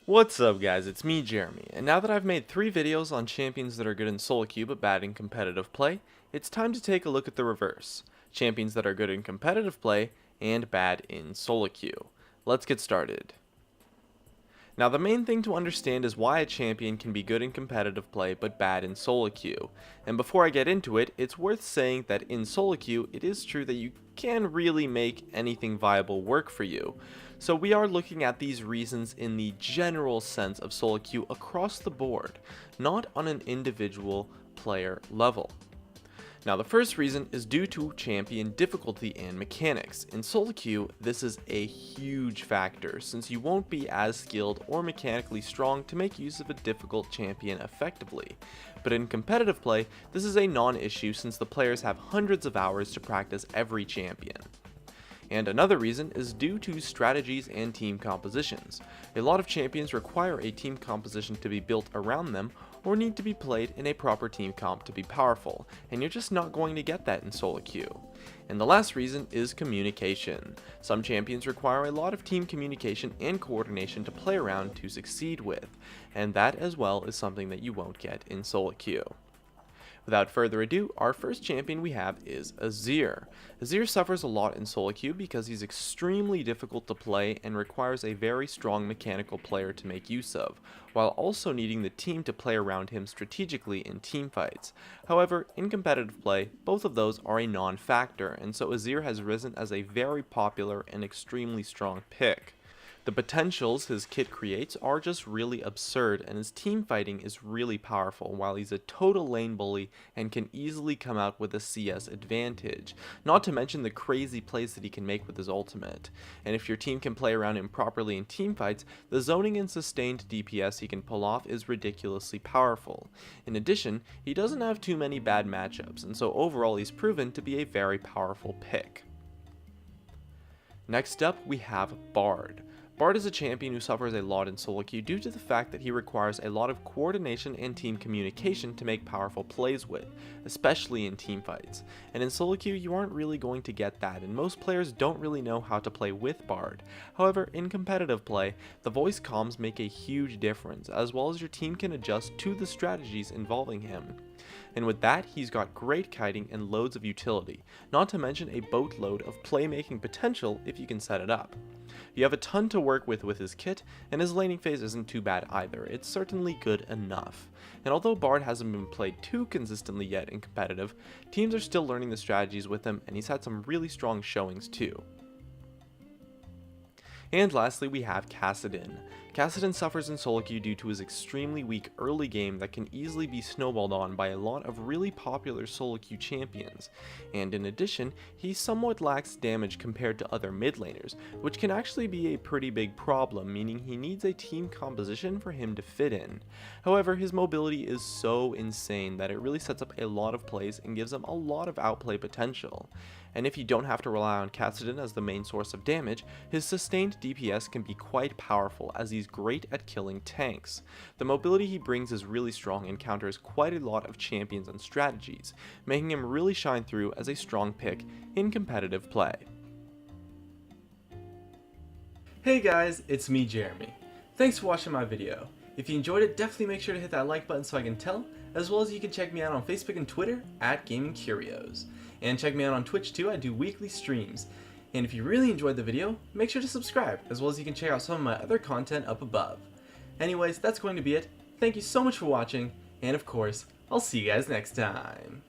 What's up guys, it's me Jeremy, and now that I've made 3 videos on champions that are good in Soloqueue but bad in competitive play, it's time to take a look at the reverse. Champions that are good in competitive play and bad in Soloqueue. Let's get started. Now the main thing to understand is why a champion can be good in competitive play but bad in Soloqueue. And before I get into it, it's worth saying that in Soloqueue it is true that you can really make anything viable work for you. So we are looking at these reasons in the general sense of Soloqueue across the board, not on an individual player level. Now the first reason is due to champion difficulty and mechanics. In Soloqueue, this is a huge factor since you won't be as skilled or mechanically strong to make use of a difficult champion effectively. But in competitive play, this is a non-issue since the players have hundreds of hours to practice every champion. And another reason is due to strategies and team compositions. A lot of champions require a team composition to be built around them or need to be played in a proper team comp to be powerful, and you're just not going to get that in Soloqueue. And the last reason is communication. Some champions require a lot of team communication and coordination to play around to succeed with, and that as well is something that you won't get in Soloqueue. Without further ado, our first champion we have is Azir. Azir suffers a lot in Soloqueue because he's extremely difficult to play and requires a very strong mechanical player to make use of, while also needing the team to play around him strategically in teamfights. However, in competitive play, both of those are a non-factor, and so Azir has risen as a very popular and extremely strong pick. The potentials his kit creates are just really absurd, and his team fighting is really powerful while he's a total lane bully and can easily come out with a CS advantage, not to mention the crazy plays that he can make with his ultimate. And if your team can play around him properly in team fights, the zoning and sustained DPS he can pull off is ridiculously powerful. In addition, he doesn't have too many bad matchups, and so overall he's proven to be a very powerful pick. Next up we have Bard. Bard is a champion who suffers a lot in Soloqueue due to the fact that he requires a lot of coordination and team communication to make powerful plays with, especially in teamfights. And in Soloqueue you aren't really going to get that, and most players don't really know how to play with Bard. However, in competitive play, the voice comms make a huge difference, as well as your team can adjust to the strategies involving him. And with that, he's got great kiting and loads of utility, not to mention a boatload of playmaking potential if you can set it up. You have a ton to work with his kit, and his laning phase isn't too bad either. It's certainly good enough. And although Bard hasn't been played too consistently yet in competitive, teams are still learning the strategies with him, and he's had some really strong showings too. And lastly, we have Kassadin. Kassadin suffers in Soloqueue due to his extremely weak early game that can easily be snowballed on by a lot of really popular Soloqueue champions, and in addition, he somewhat lacks damage compared to other mid laners, which can actually be a pretty big problem, meaning he needs a team composition for him to fit in. However, his mobility is so insane that it really sets up a lot of plays and gives him a lot of outplay potential. And if you don't have to rely on Kassadin as the main source of damage, his sustained DPS can be quite powerful as he's great at killing tanks. The mobility he brings is really strong and counters quite a lot of champions and strategies, making him really shine through as a strong pick in competitive play. Hey guys, it's me Jeremy. Thanks for watching my video. If you enjoyed it, definitely make sure to hit that like button so I can tell, as well as you can check me out on Facebook and Twitter at Gaming Curios. And check me out on Twitch too, I do weekly streams. And if you really enjoyed the video, make sure to subscribe, as well as you can check out some of my other content up above. Anyways, that's going to be it. Thank you so much for watching, and of course, I'll see you guys next time.